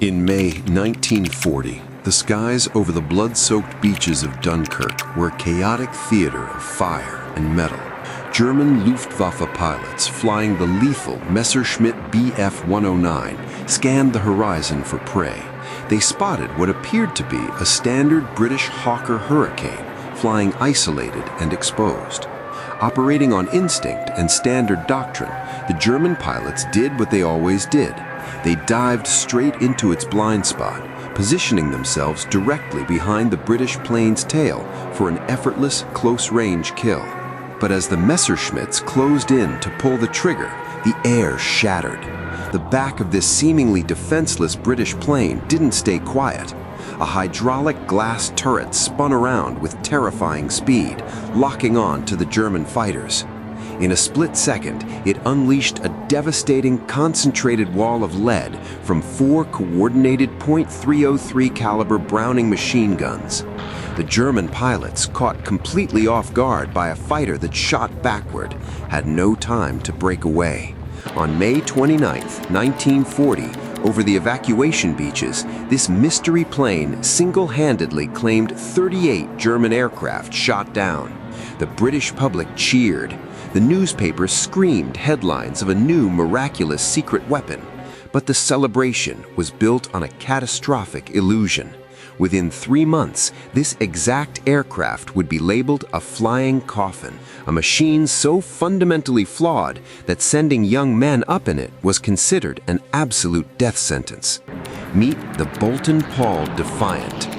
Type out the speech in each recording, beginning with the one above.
In May 1940, the skies over the blood-soaked beaches of Dunkirk were a chaotic theater of fire and metal. German Luftwaffe pilots flying the lethal Messerschmitt Bf 109 scanned the horizon for prey. They spotted what appeared to be a standard British Hawker Hurricane flying isolated and exposed. Operating on instinct and standard doctrine, the German pilots did what they always did. They dived straight into its blind spot, positioning themselves directly behind the British plane's tail for an effortless, close-range kill. But as the Messerschmitts closed in to pull the trigger, the air shattered. The back of this seemingly defenseless British plane didn't stay quiet. A hydraulic glass turret spun around with terrifying speed, locking on to the German fighters. In a split second, it unleashed a devastating, concentrated wall of lead from 4 coordinated .303 caliber Browning machine guns. The German pilots, caught completely off guard by a fighter that shot backward, had no time to break away. On May 29, 1940, over the evacuation beaches, this mystery plane single-handedly claimed 38 German aircraft shot down. The British public cheered. The newspapers screamed headlines of a new miraculous secret weapon. But the celebration was built on a catastrophic illusion. Within 3 months, this exact aircraft would be labeled a flying coffin, a machine so fundamentally flawed that sending young men up in it was considered an absolute death sentence. Meet the Boulton Paul Defiant.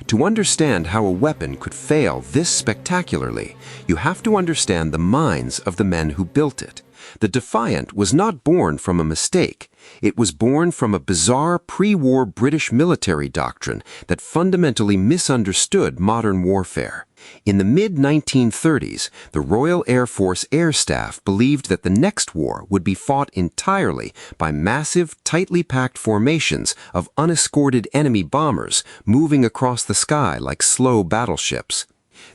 To understand how a weapon could fail this spectacularly, you have to understand the minds of the men who built it. The Defiant was not born from a mistake. It was born from a bizarre pre-war British military doctrine that fundamentally misunderstood modern warfare. In the mid-1930s, the Royal Air Force Air Staff believed that the next war would be fought entirely by massive, tightly packed formations of unescorted enemy bombers moving across the sky like slow battleships.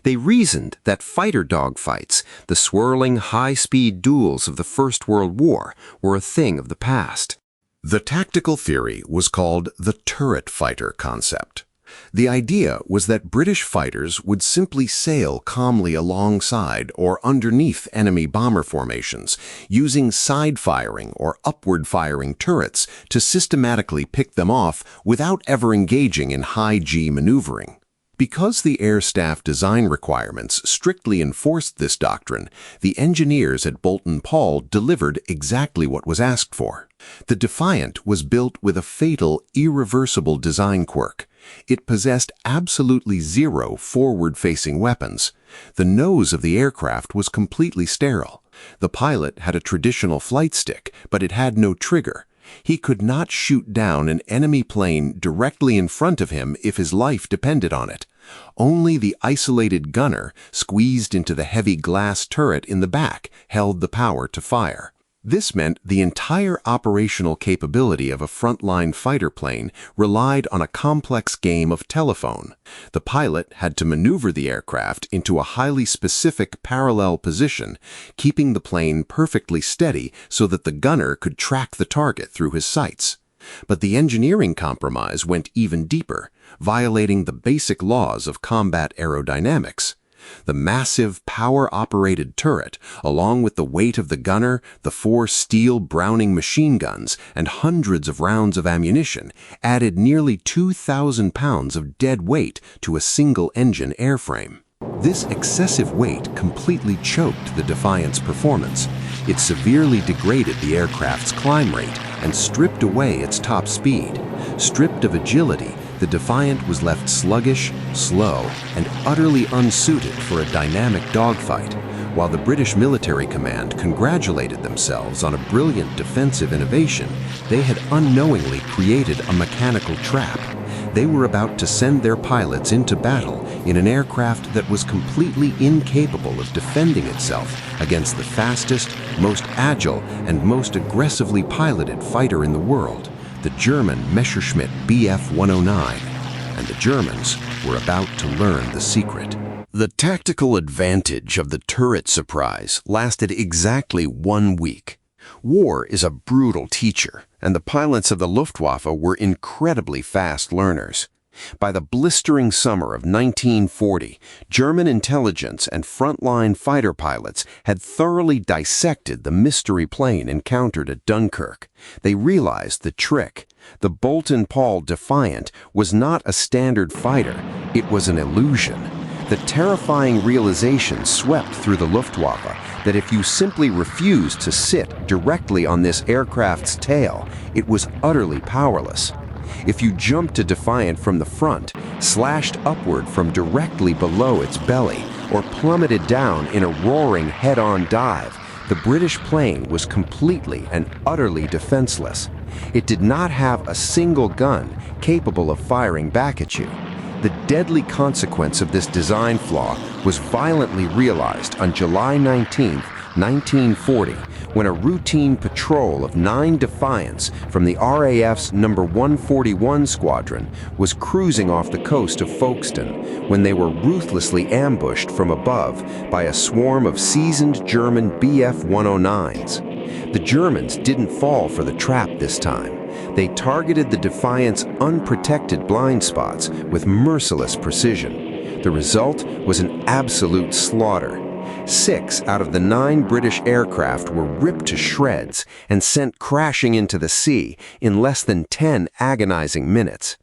They reasoned that fighter dogfights, the swirling, high-speed duels of the First World War, were a thing of the past. The tactical theory was called the turret fighter concept. The idea was that British fighters would simply sail calmly alongside or underneath enemy bomber formations, using side-firing or upward-firing turrets to systematically pick them off without ever engaging in high-G maneuvering. Because the Air Staff design requirements strictly enforced this doctrine, the engineers at Boulton Paul delivered exactly what was asked for. The Defiant was built with a fatal, irreversible design quirk. It possessed absolutely zero forward-facing weapons. The nose of the aircraft was completely sterile. The pilot had a traditional flight stick, but it had no trigger. He could not shoot down an enemy plane directly in front of him if his life depended on it. Only the isolated gunner, squeezed into the heavy glass turret in the back, held the power to fire. This meant the entire operational capability of a frontline fighter plane relied on a complex game of telephone. The pilot had to maneuver the aircraft into a highly specific parallel position, keeping the plane perfectly steady so that the gunner could track the target through his sights. But the engineering compromise went even deeper, violating the basic laws of combat aerodynamics. The massive, power-operated turret, along with the weight of the gunner, the 4 steel Browning machine guns, and hundreds of rounds of ammunition, added nearly 2,000 pounds of dead weight to a single-engine airframe. This excessive weight completely choked the Defiant's performance. It severely degraded the aircraft's climb rate and stripped away its top speed. Stripped of agility, the Defiant was left sluggish, slow, and utterly unsuited for a dynamic dogfight. While the British military command congratulated themselves on a brilliant defensive innovation, they had unknowingly created a mechanical trap. They were about to send their pilots into battle in an aircraft that was completely incapable of defending itself against the fastest, most agile, and most aggressively piloted fighter in the world, the German Messerschmitt Bf 109, and the Germans were about to learn the secret. The tactical advantage of the turret surprise lasted exactly 1 week. War is a brutal teacher, and the pilots of the Luftwaffe were incredibly fast learners. By the blistering summer of 1940, German intelligence and frontline fighter pilots had thoroughly dissected the mystery plane encountered at Dunkirk. They realized the trick. The Boulton Paul Defiant was not a standard fighter, it was an illusion. The terrifying realization swept through the Luftwaffe that if you simply refused to sit directly on this aircraft's tail, it was utterly powerless. If you jumped to Defiant from the front, slashed upward from directly below its belly, or plummeted down in a roaring head-on dive, the British plane was completely and utterly defenseless. It did not have a single gun capable of firing back at you. The deadly consequence of this design flaw was violently realized on July 19, 1940, when a routine patrol of 9 Defiants from the RAF's No. 141 Squadron was cruising off the coast of Folkestone when they were ruthlessly ambushed from above by a swarm of seasoned German Bf-109s. The Germans didn't fall for the trap this time. They targeted the Defiant's unprotected blind spots with merciless precision. The result was an absolute slaughter. 6 out of the 9 British aircraft were ripped to shreds and sent crashing into the sea in less than 10 agonizing minutes.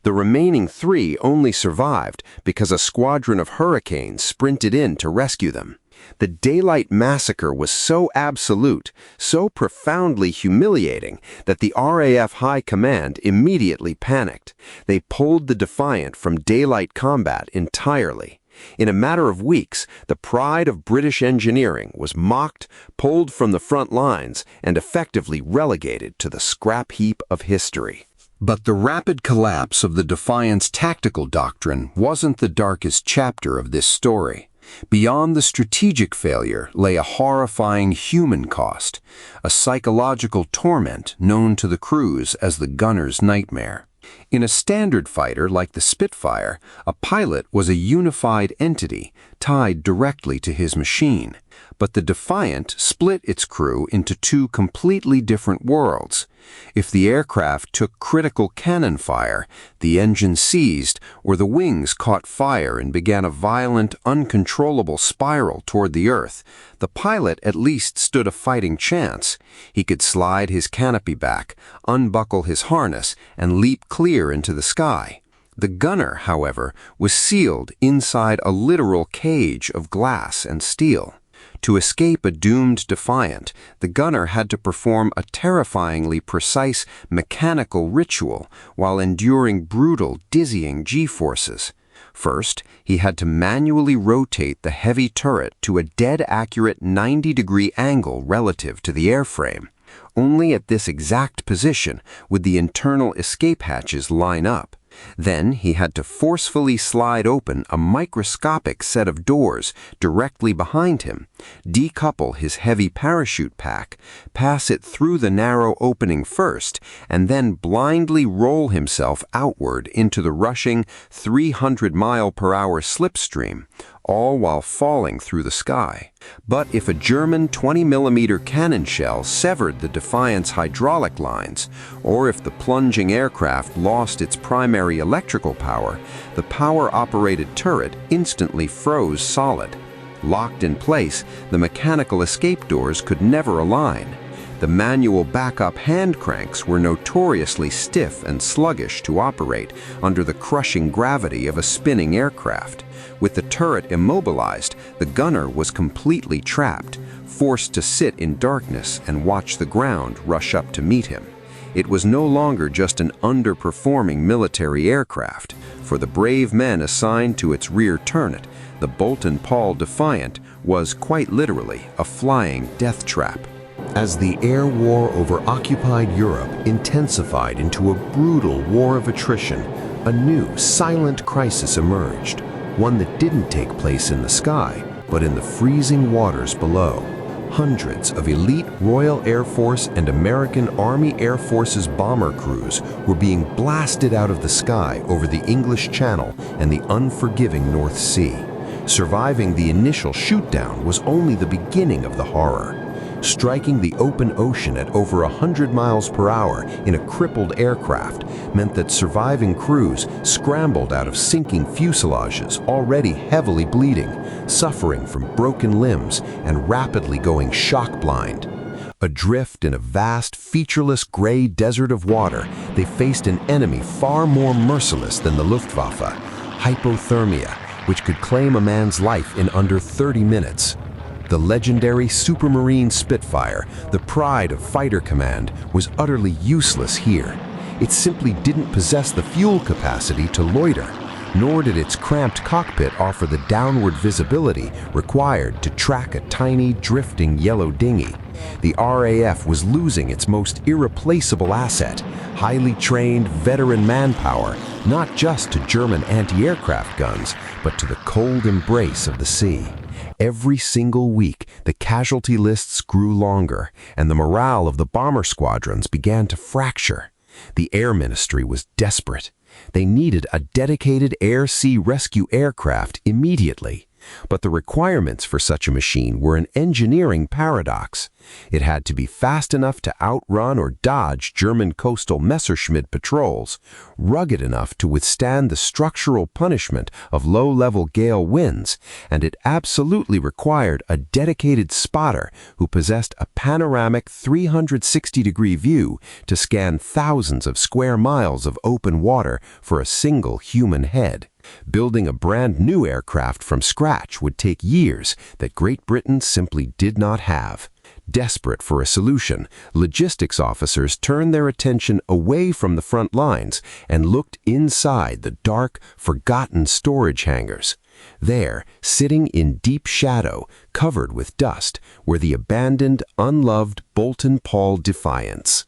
The remaining 3 only survived because a squadron of Hurricanes sprinted in to rescue them. The daylight massacre was so absolute, so profoundly humiliating, that the RAF High Command immediately panicked. They pulled the Defiant from daylight combat entirely. In a matter of weeks, the pride of British engineering was mocked, pulled from the front lines, and effectively relegated to the scrap heap of history. But the rapid collapse of the Defiant's tactical doctrine wasn't the darkest chapter of this story. Beyond the strategic failure lay a horrifying human cost, a psychological torment known to the crews as the gunner's nightmare. In a standard fighter like the Spitfire, a pilot was a unified entity tied directly to his machine. But the Defiant split its crew into 2 completely different worlds. If the aircraft took critical cannon fire, the engine seized, or the wings caught fire and began a violent, uncontrollable spiral toward the earth, the pilot at least stood a fighting chance. He could slide his canopy back, unbuckle his harness, and leap clear into the sky. The gunner, however, was sealed inside a literal cage of glass and steel. To escape a doomed Defiant, the gunner had to perform a terrifyingly precise mechanical ritual while enduring brutal, dizzying G-forces. First, he had to manually rotate the heavy turret to a dead-accurate 90-degree angle relative to the airframe. Only at this exact position would the internal escape hatches line up. Then he had to forcefully slide open a microscopic set of doors directly behind him, decouple his heavy parachute pack, pass it through the narrow opening first, and then blindly roll himself outward into the rushing 300-mile-per-hour slipstream, all while falling through the sky. But if a German 20mm cannon shell severed the Defiant's hydraulic lines, or if the plunging aircraft lost its primary electrical power, the power-operated turret instantly froze solid. Locked in place, the mechanical escape doors could never align. The manual backup hand cranks were notoriously stiff and sluggish to operate under the crushing gravity of a spinning aircraft. With the turret immobilized, the gunner was completely trapped, forced to sit in darkness and watch the ground rush up to meet him. It was no longer just an underperforming military aircraft. For the brave men assigned to its rear turret, the Boulton Paul Defiant was quite literally a flying death trap. As the air war over occupied Europe intensified into a brutal war of attrition, a new silent crisis emerged, one that didn't take place in the sky, but in the freezing waters below. Hundreds of elite Royal Air Force and American Army Air Force's bomber crews were being blasted out of the sky over the English Channel and the unforgiving North Sea. Surviving the initial shootdown was only the beginning of the horror. Striking the open ocean at over 100 miles per hour in a crippled aircraft meant that surviving crews scrambled out of sinking fuselages already heavily bleeding, suffering from broken limbs and rapidly going shock blind. Adrift in a vast, featureless gray desert of water, they faced an enemy far more merciless than the Luftwaffe, hypothermia, which could claim a man's life in under 30 minutes. The legendary Supermarine Spitfire, the pride of fighter command, was utterly useless here. It simply didn't possess the fuel capacity to loiter, nor did its cramped cockpit offer the downward visibility required to track a tiny, drifting yellow dinghy. The RAF was losing its most irreplaceable asset, highly trained veteran manpower, not just to German anti-aircraft guns, but to the cold embrace of the sea. Every single week, the casualty lists grew longer, and the morale of the bomber squadrons began to fracture. The Air Ministry was desperate. They needed a dedicated air-sea rescue aircraft immediately. But the requirements for such a machine were an engineering paradox. It had to be fast enough to outrun or dodge German coastal Messerschmitt patrols, rugged enough to withstand the structural punishment of low-level gale winds, and it absolutely required a dedicated spotter who possessed a panoramic 360-degree view to scan thousands of square miles of open water for a single human head. Building a brand new aircraft from scratch would take years that Great Britain simply did not have. Desperate for a solution, logistics officers turned their attention away from the front lines and looked inside the dark, forgotten storage hangars. There, sitting in deep shadow, covered with dust, were the abandoned, unloved Boulton Paul Defiants.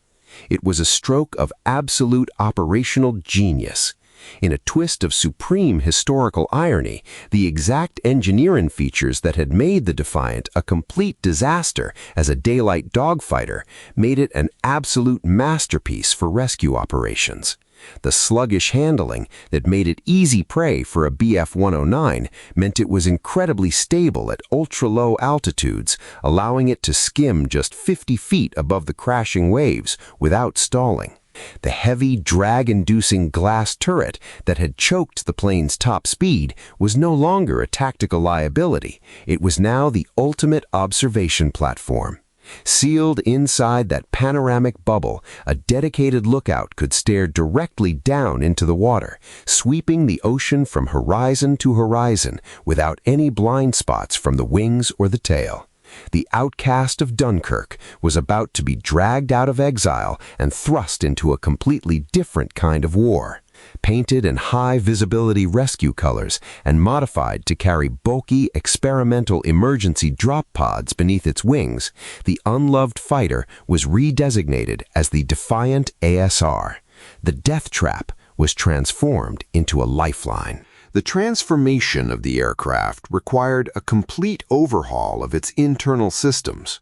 It was a stroke of absolute operational genius. In a twist of supreme historical irony, the exact engineering features that had made the Defiant a complete disaster as a daylight dogfighter made it an absolute masterpiece for rescue operations. The sluggish handling that made it easy prey for a Bf-109 meant it was incredibly stable at ultra-low altitudes, allowing it to skim just 50 feet above the crashing waves without stalling. The heavy, drag-inducing glass turret that had choked the plane's top speed was no longer a tactical liability. It was now the ultimate observation platform. Sealed inside that panoramic bubble, a dedicated lookout could stare directly down into the water, sweeping the ocean from horizon to horizon without any blind spots from the wings or the tail. The outcast of Dunkirk was about to be dragged out of exile and thrust into a completely different kind of war. Painted in high-visibility rescue colors and modified to carry bulky, experimental emergency drop pods beneath its wings, the unloved fighter was redesignated as the Defiant ASR. The Deathtrap was transformed into a lifeline. The transformation of the aircraft required a complete overhaul of its internal systems.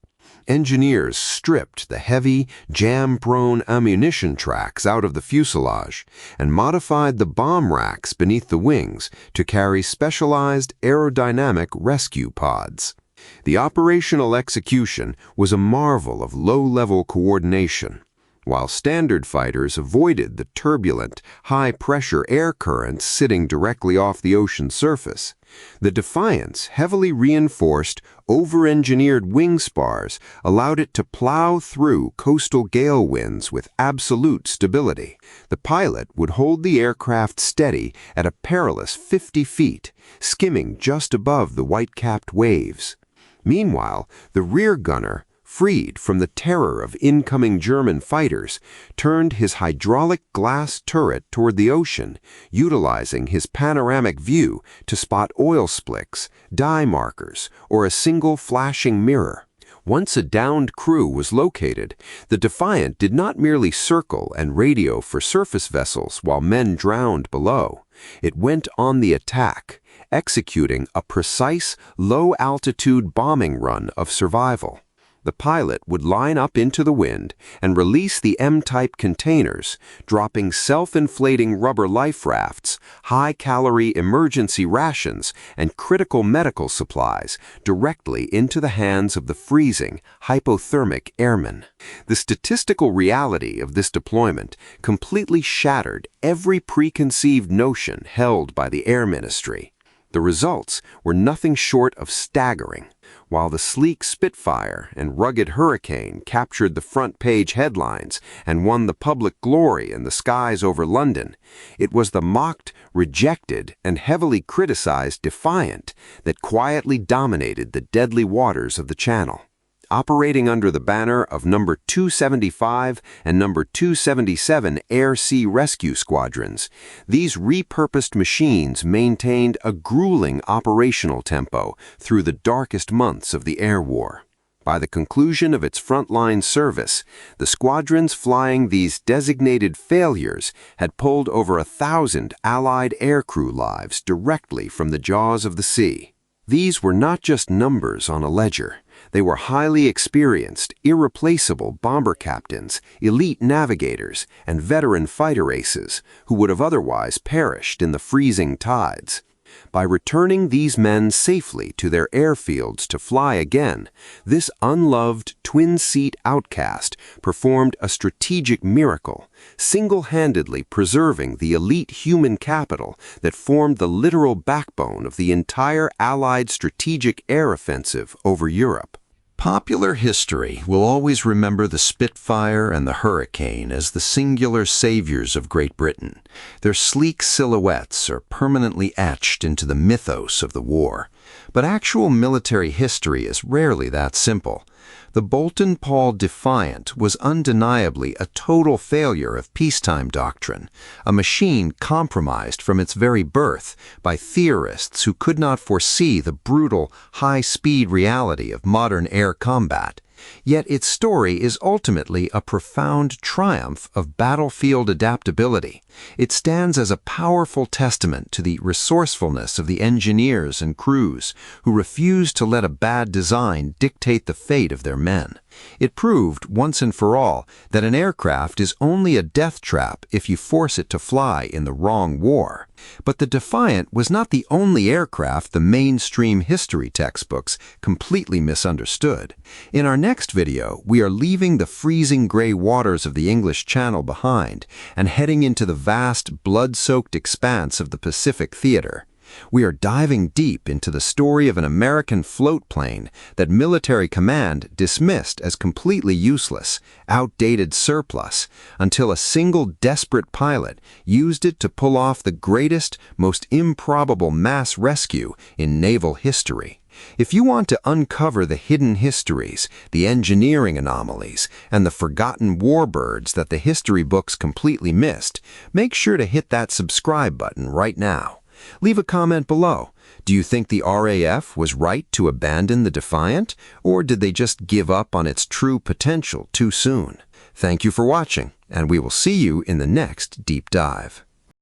Engineers stripped the heavy, jam-prone ammunition tracks out of the fuselage and modified the bomb racks beneath the wings to carry specialized aerodynamic rescue pods. The operational execution was a marvel of low-level coordination. While standard fighters avoided the turbulent, high-pressure air currents sitting directly off the ocean surface, the Defiant's heavily reinforced, over-engineered wing spars allowed it to plow through coastal gale winds with absolute stability. The pilot would hold the aircraft steady at a perilous 50 feet, skimming just above the white-capped waves. Meanwhile, the rear gunner, freed from the terror of incoming German fighters, turned his hydraulic glass turret toward the ocean, utilizing his panoramic view to spot oil slicks, dye markers, or a single flashing mirror. Once a downed crew was located, the Defiant did not merely circle and radio for surface vessels while men drowned below. It went on the attack, executing a precise, low-altitude bombing run of survival. The pilot would line up into the wind and release the M-type containers, dropping self-inflating rubber life rafts, high-calorie emergency rations, and critical medical supplies directly into the hands of the freezing, hypothermic airmen. The statistical reality of this deployment completely shattered every preconceived notion held by the Air Ministry. The results were nothing short of staggering. While the sleek Spitfire and rugged Hurricane captured the front-page headlines and won the public glory in the skies over London, it was the mocked, rejected, and heavily criticized Defiant that quietly dominated the deadly waters of the Channel. Operating under the banner of No. 275 and No. 277 Air-Sea Rescue Squadrons, these repurposed machines maintained a grueling operational tempo through the darkest months of the air war. By the conclusion of its frontline service, the squadrons flying these designated failures had pulled over 1,000 Allied aircrew lives directly from the jaws of the sea. These were not just numbers on a ledger. They were highly experienced, irreplaceable bomber captains, elite navigators, and veteran fighter aces who would have otherwise perished in the freezing tides. By returning these men safely to their airfields to fly again, this unloved twin-seat outcast performed a strategic miracle, single-handedly preserving the elite human capital that formed the literal backbone of the entire Allied strategic air offensive over Europe. Popular history will always remember the Spitfire and the Hurricane as the singular saviors of Great Britain. Their sleek silhouettes are permanently etched into the mythos of the war. But actual military history is rarely that simple. The Boulton Paul Defiant was undeniably a total failure of peacetime doctrine, a machine compromised from its very birth by theorists who could not foresee the brutal, high-speed reality of modern air combat. Yet its story is ultimately a profound triumph of battlefield adaptability. It stands as a powerful testament to the resourcefulness of the engineers and crews who refused to let a bad design dictate the fate of their men. It proved, once and for all, that an aircraft is only a death trap if you force it to fly in the wrong war. But the Defiant was not the only aircraft the mainstream history textbooks completely misunderstood. In our next video, we are leaving the freezing gray waters of the English Channel behind and heading into the vast, blood-soaked expanse of the Pacific Theater. We are diving deep into the story of an American float plane that military command dismissed as completely useless, outdated surplus, until a single desperate pilot used it to pull off the greatest, most improbable mass rescue in naval history. If you want to uncover the hidden histories, the engineering anomalies, and the forgotten warbirds that the history books completely missed, make sure to hit that subscribe button right now. Leave a comment below. Do you think the RAF was right to abandon the Defiant, or did they just give up on its true potential too soon? Thank you for watching, and we will see you in the next deep dive.